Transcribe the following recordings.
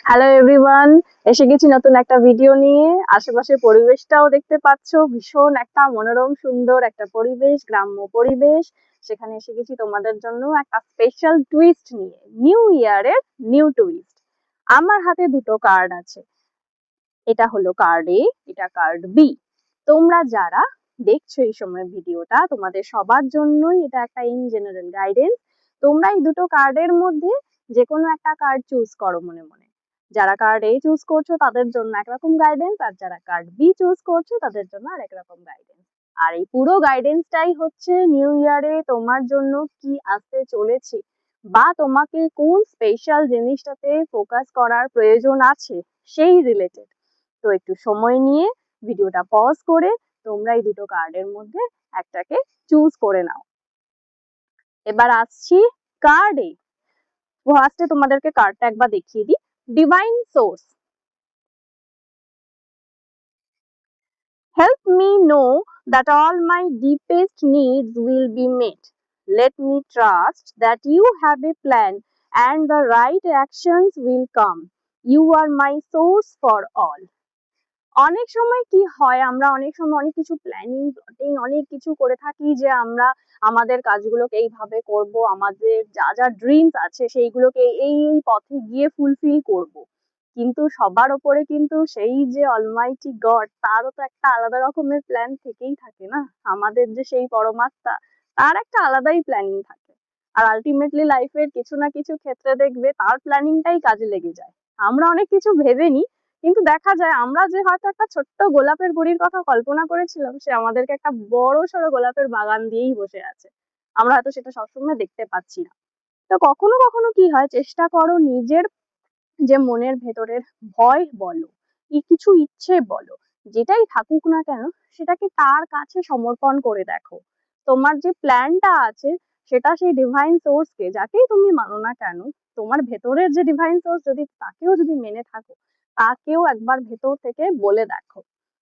Hello everyone, এসে গেছি নতুন একটা ভিডিও নিয়ে। আশেপাশের পরিবেশটাও দেখতে পাচ্ছ, ভীষণ একটা মনোরম সুন্দর একটা পরিবেশ, গ্রাম্য পরিবেশ। সেখানে এসে গেছি তোমাদের জন্য একটা স্পেশাল টুইস্ট নিয়ে, নিউ ইয়ারের নিউ টুইস্ট। আমার হাতে দুটো কার্ড আছে, এটা হলো কার্ড এ, এটা কার্ড বি। তোমরা যারা দেখছো এই সময় ভিডিওটা, তোমাদের সবার জন্যই এটা একটা ইন জেনারেল গাইডেন্স। তোমরা এই দুটো কার্ডের মধ্যে যে কোনো একটা কার্ড চুজ করো মনে মনে। যারা কার্ড এ চুজ করছো তাদের জন্য একরকম গাইডেন্স, আর যারা কার্ড বি চুজ করছো তাদের জন্য আরেক রকম গাইডেন্স। আর এই পুরো গাইডেন্সটাই হচ্ছে নিউ ইয়ারে তোমার জন্য কি আসতে চলেছে, বা তোমাকে কোন স্পেশাল জিনিসটাতে ফোকাস করার প্রয়োজন আছে সেই রিলেটেড। তো একটু সময় নিয়ে ভিডিওটা পজ করে তোমরা এই দুটো কার্ডের মধ্যে একটাকে চুজ করে নাও। এবার আসছি কার্ডে। ফার্স্টে তোমাদেরকে কার্ডটা একবার দেখিয়ে দিই। Divine source, help me know that all my deepest needs will be met. Let me trust that you have a plan and the right actions will come. You are my source for all. অনেক সময় কি হয়, আমরা অনেক সময় অনেক কিছু planning অনেক কিছু করে থাকি যে আমরা আমাদের কাজগুলোকে এইভাবে করব, আমাদের যা যা ড্রিমস আছে সেইগুলোকে এই এই পথে গিয়ে ফুলফিল করব। কিন্তু সবার ওপরে কিন্তু সেই যে অলমাইটি গড, তারও তো একটা আলাদা রকমের প্ল্যান থেকেই থাকে না। আমাদের যে সেই পরমাত্মা, তার একটা আলাদাই প্ল্যানিং থাকে। আর আলটিমেটলি লাইফের কিছু না কিছু ক্ষেত্রে দেখবে তার প্ল্যানিংটাই কাজে লেগে যায়। আমরা অনেক কিছু ভেবে নিই, কিন্তু দেখা যায় আমরা যে হয়তো একটা ছোট্ট গোলাপের গুঁড়ির কথা কল্পনা করেছিলাম, সে আমাদেরকে একটা বড় সড়ো গোলাপের বাগান দিয়েই বসে আছে। আমরা হয়তো সেটা সবসময় দেখতে পাচ্ছি না। তো কখনো কখনো কি হয়, চেষ্টা করো নিজের যে মনের ভেতরের ভয় বলো, কি কিছু ইচ্ছে বলো, যেটাই থাকুক না কেন, সেটাকে তার কাছে সমর্পণ করে দেখো। তোমার যে প্ল্যানটা আছে সেটা সেই ডিভাইন সোর্সকে, যাকেই তুমি মানো না কেন, তোমার ভেতরের যে ডিভাইন সোর্স, যদি তাকেও যদি মেনে থাকো, তাকেও একবার ভেতর থেকে বলে দেখো।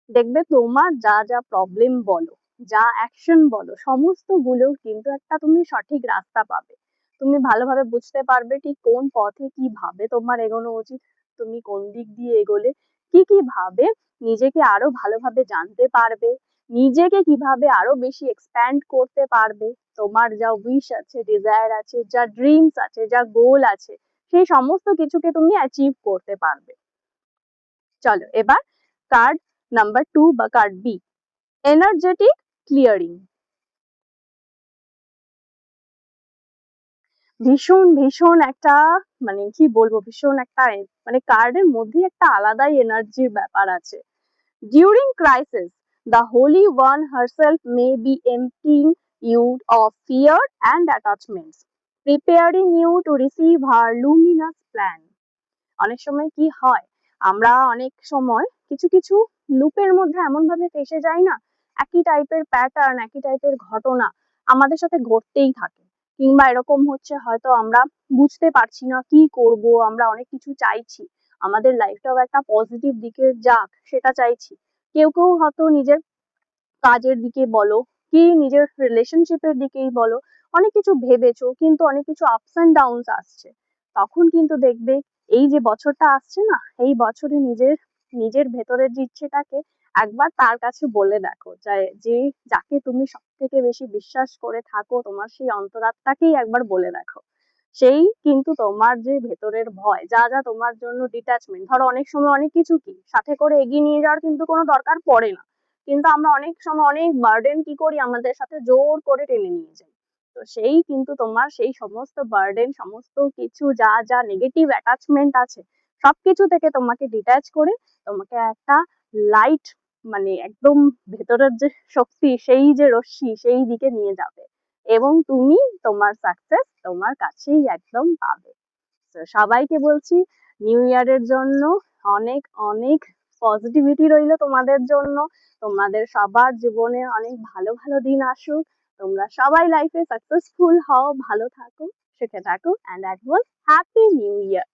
দেখবে তোমার যা যা প্রবলেম বলো, যা অ্যাকশন বলো, সমস্ত গুলো কিন্তু একটা তুমি সঠিক রাস্তা পাবে। তুমি ভালোভাবে বুঝতে পারবে ঠিক কোন পথে কিভাবে তোমার এগোনো উচিত, তুমি কোন দিক দিয়ে এগোলে কি কি ভাবে নিজেকে আরো ভালোভাবে জানতে পারবে, নিজেকে কিভাবে আরো বেশি এক্সপ্যান্ড করতে পারবে। তোমার যা উইশ আছে, ডিজায়ার আছে, যা ড্রিমস আছে, যা গোল আছে, সেই সমস্ত কিছুকে তুমি অ্যাচিভ করতে পারবে। চলো এবার কার্ড নাম্বার 2 বা কার্ড বি, এনার্জেটিক ক্লিয়ারিং। ভীষণ ভীষণ একটা, মানে কি বলবো, ভীষণ একটা, মানে কার্ডের মধ্যে একটা আলাদাই এনার্জির ব্যাপার আছে। During crisis, the holy one herself may be emptying you of fear and attachments, preparing you to receive her luminous plan. অনেক সময় কি হয়, আমরা অনেক সময় কিছু কিছু লুপের মধ্যে এমন ভাবে ফেসে যাই না, একই টাইপের প্যাটার্ন, একই টাইপের ঘটনা আমাদের সাথে ঘটতেই থাকে। কিংবা এরকম হচ্ছে হয়তো আমরা বুঝতে পারছি না কি করব, আমরা অনেক কিছু চাইছি, আমাদের লাইফটাও একটা পজিটিভ দিকে যাক সেটা চাইছি। কেউ কেউ হয়তো নিজের কাজের দিকে বলো, কি নিজের রিলেশনশিপের দিকেই বলো, অনেক কিছু ভেবেছো কিন্তু অনেক কিছু আপস এন্ড ডাউনস আসছে। তখন কিন্তু দেখবে এই যে বছরটা আসছে না, এই বছরে নিজের নিজের ভেতরের যে ইচ্ছেটাকে একবার তার কাছে বলে দেখো, যে যাকে তুমি সব থেকে বেশি বিশ্বাস করে থাকো, তোমার সেই অন্তরাত্মাকেই একবার বলে দেখো। সেই কিন্তু তোমার যে ভেতরের ভয়, যা যা তোমার জন্য ডিট্যাচমেন্ট, ধরো অনেক সময় অনেক কিছু কি সাথে করে এগিয়ে নিয়ে যাওয়ার কিন্তু কোনো দরকার পড়ে না, কিন্তু আমরা অনেক সময় অনেক বার্ডেন কি করি, আমাদের সাথে জোর করে টেনে নিয়ে যাই। তো সেই কিন্তু তোমার সেই সমস্ত বার্ডেন, সমস্ত কিছু যা যা নেগেটিভ অ্যাটাচমেন্ট আছে, সবকিছু থেকে তোমাকে ডিট্যাচ করে তোমাকে একটা লাইট, মানে একদম ভেতরের যে শক্তি, সেই যে রশ্মি, সেই দিকে নিয়ে যাবে। এবং তুমি তোমার সাকসেস তোমার কাছেই একদম পাবে। তো সবাইকে বলছি, নিউ ইয়ারের জন্য অনেক অনেক পজিটিভিটি রইলো তোমাদের জন্য। তোমাদের সবার জীবনে অনেক ভালো ভালো দিন আসুক, তোমরা সবাই লাইফে সাকসেসফুল হও, ভালো থাকো, সুখে থাকো, and advance happy new year.